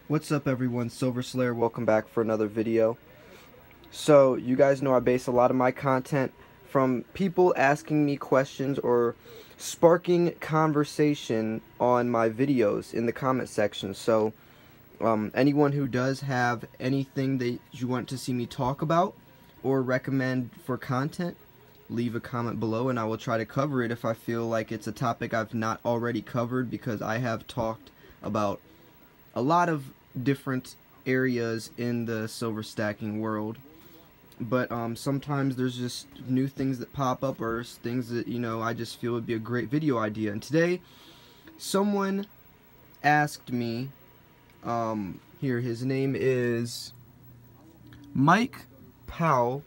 What's up everyone, Silver Slayer, welcome back for another video. So you guys know I base a lot of my content from people asking me questions or sparking conversation on my videos in the comment section. So anyone who does have anything that you want to see me talk about or recommend for content, leave a comment below and I will try to cover it if I feel like it's a topic I've not already covered, because I have talked about a lot of different areas in the silver stacking world, but sometimes there's just new things that pop up or things that I just feel would be a great video idea. And today someone asked me, here, his name is Mike Powell.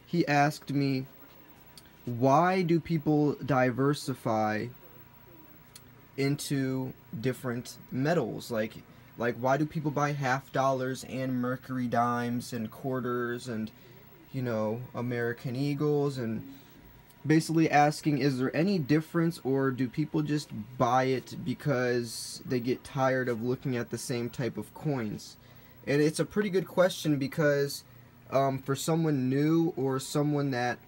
He asked me, why do people diversify into different metals? Like why do people buy half dollars and mercury dimes and quarters and American Eagles, and basically asking, is there any difference, or do people just buy it because they get tired of looking at the same type of coins? And it's a pretty good question, because for someone new or someone that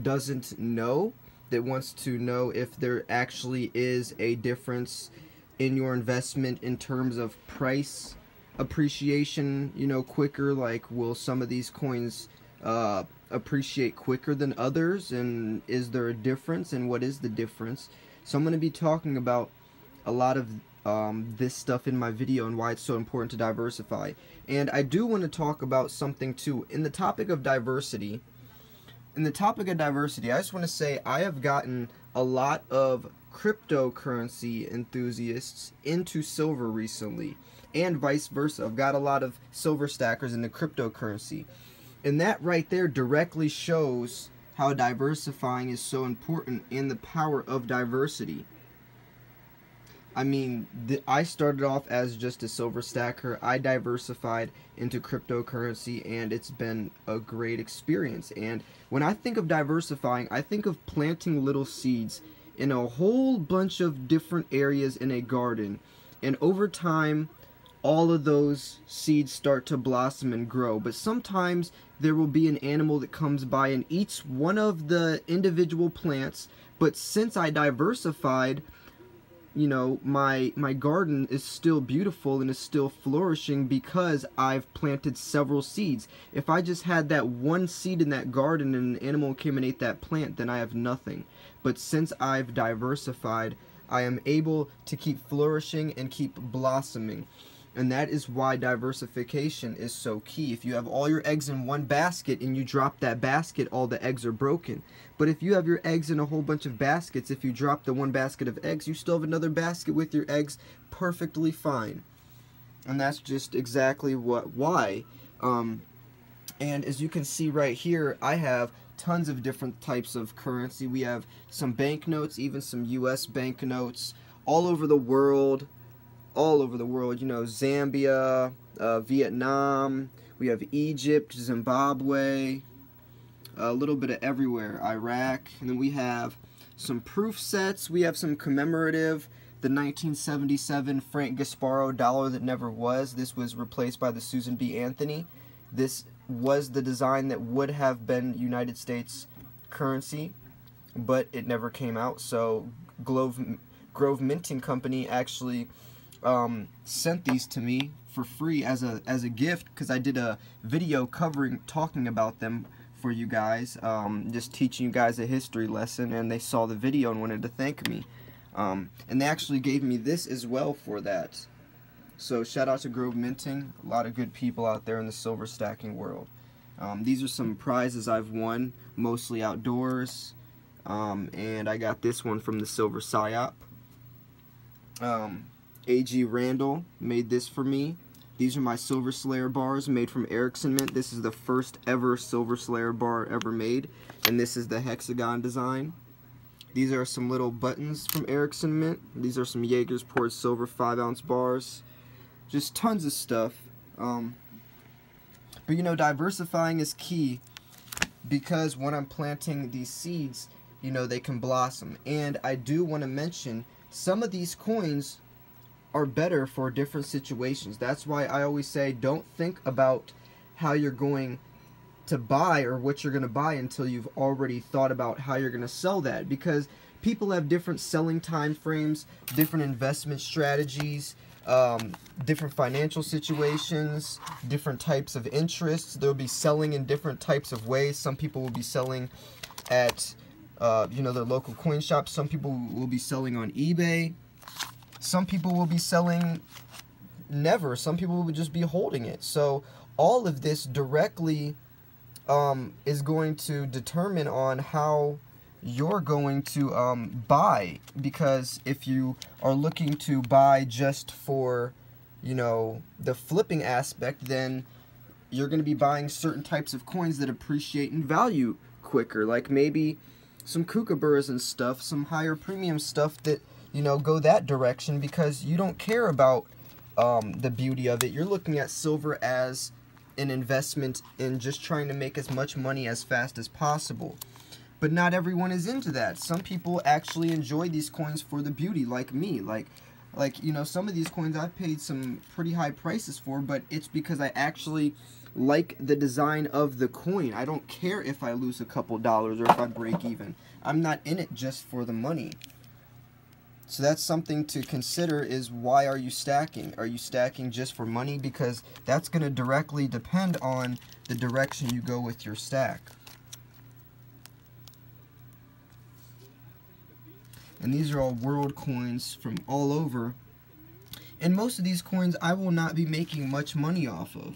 doesn't know, that wants to know if there actually is a difference in your investment in terms of price appreciation, quicker, like will some of these coins appreciate quicker than others, and is there a difference, and what is the difference? So I'm going to be talking about a lot of this stuff in my video and why it's so important to diversify. And I do want to talk about something too in the topic of diversity. I just want to say I have gotten a lot of cryptocurrency enthusiasts into silver recently, and vice versa. I've got a lot of silver stackers into cryptocurrency, and that right there directly shows how diversifying is so important and the power of diversity. I mean, I started off as just a silver stacker. I diversified into cryptocurrency, and it's been a great experience. And when I think of diversifying, I think of planting little seeds in a whole bunch of different areas in a garden. And over time, all of those seeds start to blossom and grow. But sometimes there will be an animal that comes by and eats one of the individual plants. But since I diversified, my garden is still beautiful and is still flourishing because I've planted several seeds. If I just had that one seed in that garden and an animal came and ate that plant, then I have nothing. But since I've diversified, I am able to keep flourishing and keep blossoming. And that is why diversification is so key. If you have all your eggs in one basket and you drop that basket, all the eggs are broken. But if you have your eggs in a whole bunch of baskets, if you drop the one basket of eggs, you still have another basket with your eggs perfectly fine. And that's just exactly why. And as you can see right here, I have tons of different types of currency. We have some banknotes, even some US banknotes, all over the world. Zambia, Vietnam, we have Egypt, Zimbabwe, a little bit of everywhere, Iraq, and then we have some proof sets. We have some commemorative, the 1977 Frank Gasparo dollar that never was. This was replaced by the Susan B. Anthony. This was the design that would have been United States currency, but it never came out, so Grove Minting Company actually sent these to me for free as a gift, because I did a video talking about them for you guys, just teaching you guys a history lesson, and they saw the video and wanted to thank me, and they actually gave me this as well for that. So shout out to Grove Minting, a lot of good people out there in the silver stacking world. These are some prizes I've won, mostly outdoors, and I got this one from the Silver Psyop. A.G. Randall made this for me. These are my Silver Slayer bars made from Ericsson Mint. This is the first ever Silver Slayer bar ever made, and this is the hexagon design. These are some little buttons from Ericsson Mint. These are some Jaeger's poured silver 5-ounce bars. Just tons of stuff. But diversifying is key, because when I'm planting these seeds, they can blossom. And I do want to mention, some of these coins are better for different situations. That's why I always say don't think about how you're going to buy or what you're going to buy until you've already thought about how you're going to sell that, because people have different selling time frames, different investment strategies, different financial situations, different types of interests. They'll be selling in different types of ways. Some people will be selling at their local coin shop. Some people will be selling on eBay. Some people will be selling never. Some people will just be holding it. So all of this directly is going to determine on how you're going to buy, because if you are looking to buy just for the flipping aspect, then you're going to be buying certain types of coins that appreciate in value quicker, like maybe some kookaburras and stuff, some higher premium stuff that go that direction, because you don't care about the beauty of it. You're looking at silver as an investment in just trying to make as much money as fast as possible. But not everyone is into that. Some people actually enjoy these coins for the beauty, like me. Like some of these coins I've paid some pretty high prices for, but it's because I actually like the design of the coin. I don't care if I lose a couple dollars or if I break even. I'm not in it just for the money. So that's something to consider, is why are you stacking? Are you stacking just for money? Because that's going to directly depend on the direction you go with your stack. And these are all world coins from all over. And most of these coins I will not be making much money off of.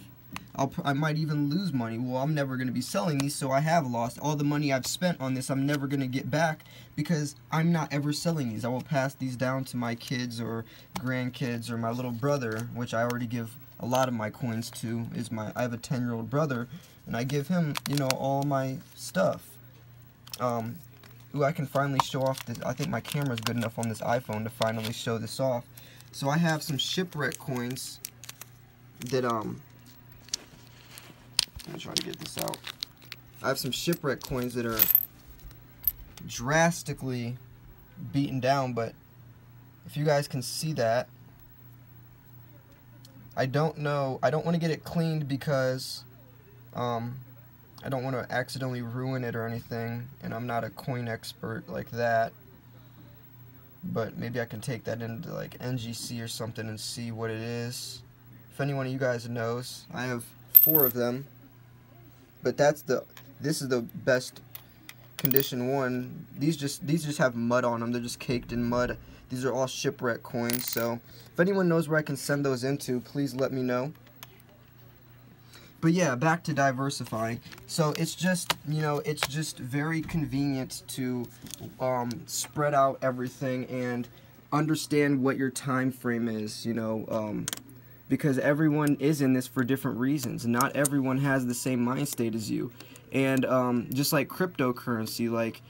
I might even lose money. Well, I'm never going to be selling these, so I have lost. All the money I've spent on this I'm never going to get back, because I'm not ever selling these. I will pass these down to my kids or grandkids or my little brother, which I already give a lot of my coins to. I have a 10-year-old brother, and I give him, all my stuff. Ooh, I can finally show off this. I think my camera's good enough on this iPhone to finally show this off. So I have some Shipwreck coins that, let me try to get this out. I have some Shipwreck coins that are drastically beaten down, but if you guys can see that, I don't know. I don't want to get it cleaned because I don't want to accidentally ruin it or anything, and I'm not a coin expert like that. But maybe I can take that into like NGC or something and see what it is. If anyone of you guys knows, I have 4 of them. But this is the best condition one. These just have mud on them. They're just caked in mud. These are all Shipwreck coins. So if anyone knows where I can send those into, please let me know. But yeah, back to diversifying. So it's just, it's just very convenient to spread out everything and understand what your time frame is, because everyone is in this for different reasons. Not everyone has the same mind state as you. And just like cryptocurrency, like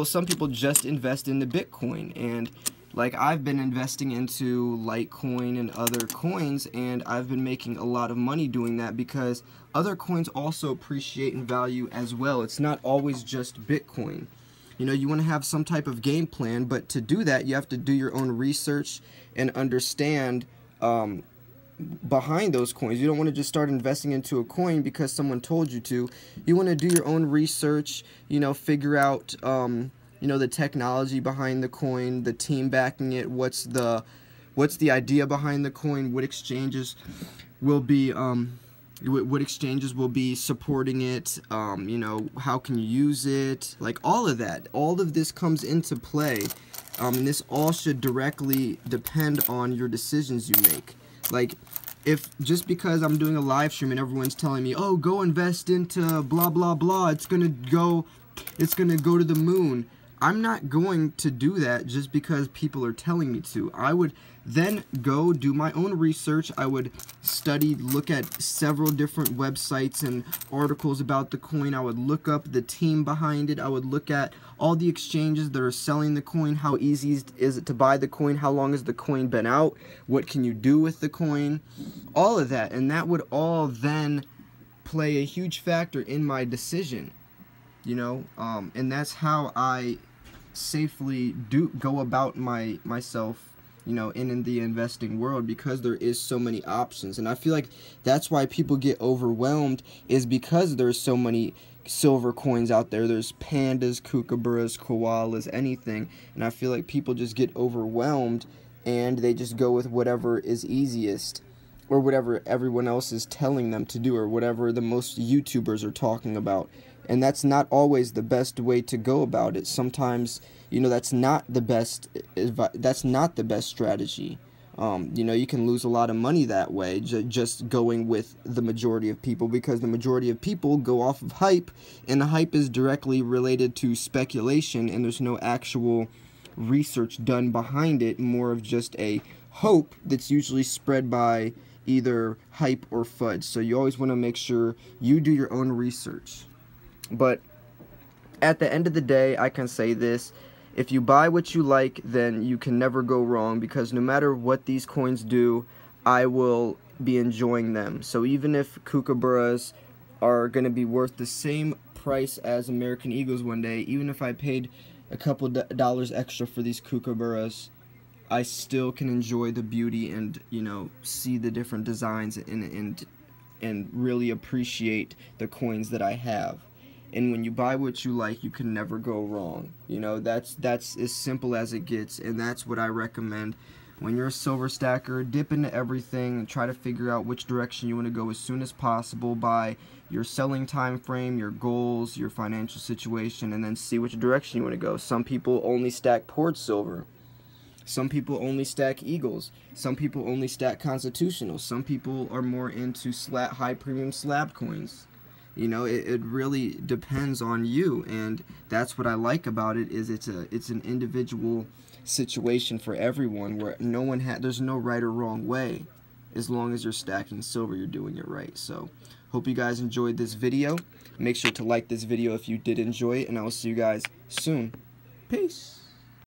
some people just invest into Bitcoin, and like I've been investing into Litecoin and other coins, and I've been making a lot of money doing that, because other coins also appreciate in value as well. It's not always just Bitcoin. You want to have some type of game plan, but to do that you have to do your own research and understand behind those coins. You don't want to just start investing into a coin because someone told you to. You want to do your own research, figure out the technology behind the coin, the team backing it, what's the idea behind the coin, what exchanges will be supporting it, how can you use it, like all of that. All of this comes into play, and this all should directly depend on your decisions you make. Like, if just because I'm doing a live stream and everyone's telling me, oh, go invest into blah blah blah, it's gonna go to the moon, I'm not going to do that just because people are telling me to. I would then go do my own research. I would study, look at several different websites and articles about the coin. I would look up the team behind it. I would look at all the exchanges that are selling the coin. How easy is it to buy the coin? How long has the coin been out? What can you do with the coin? All of that. And that would all then play a huge factor in my decision. And that's how I safely go about myself in the investing world, because there is so many options. And I feel like that's why people get overwhelmed, is because there's so many silver coins out there. There's pandas, kookaburras, koalas, anything. And I feel like people just get overwhelmed and they just go with whatever is easiest, or whatever everyone else is telling them to do, or whatever the most YouTubers are talking about. And that's not always the best way to go about it. Sometimes, that's not the best strategy. You can lose a lot of money that way, just going with the majority of people, because the majority of people go off of hype, and the hype is directly related to speculation, and there's no actual research done behind it, more of just a hope that's usually spread by either hype or FUD. So you always want to make sure you do your own research. But at the end of the day, I can say this: if you buy what you like, then you can never go wrong, because no matter what these coins do, I will be enjoying them. So even if kookaburras are going to be worth the same price as American Eagles one day, even if I paid a couple dollars extra for these kookaburras, I still can enjoy the beauty and, see the different designs and really appreciate the coins that I have. And when you buy what you like, you can never go wrong. That's as simple as it gets, and that's what I recommend. When you're a silver stacker, dip into everything and try to figure out which direction you want to go as soon as possible by your selling time frame, your goals, your financial situation, and then see which direction you want to go. Some people only stack poured silver. Some people only stack Eagles. Some people only stack Constitutional. Some people are more into high premium slab coins. It really depends on you, and that's what I like about it, is it's an individual situation for everyone, where there's no right or wrong way. As long as you're stacking silver, you're doing it right. So hope you guys enjoyed this video. Make sure to like this video if you did enjoy it, and I will see you guys soon. Peace.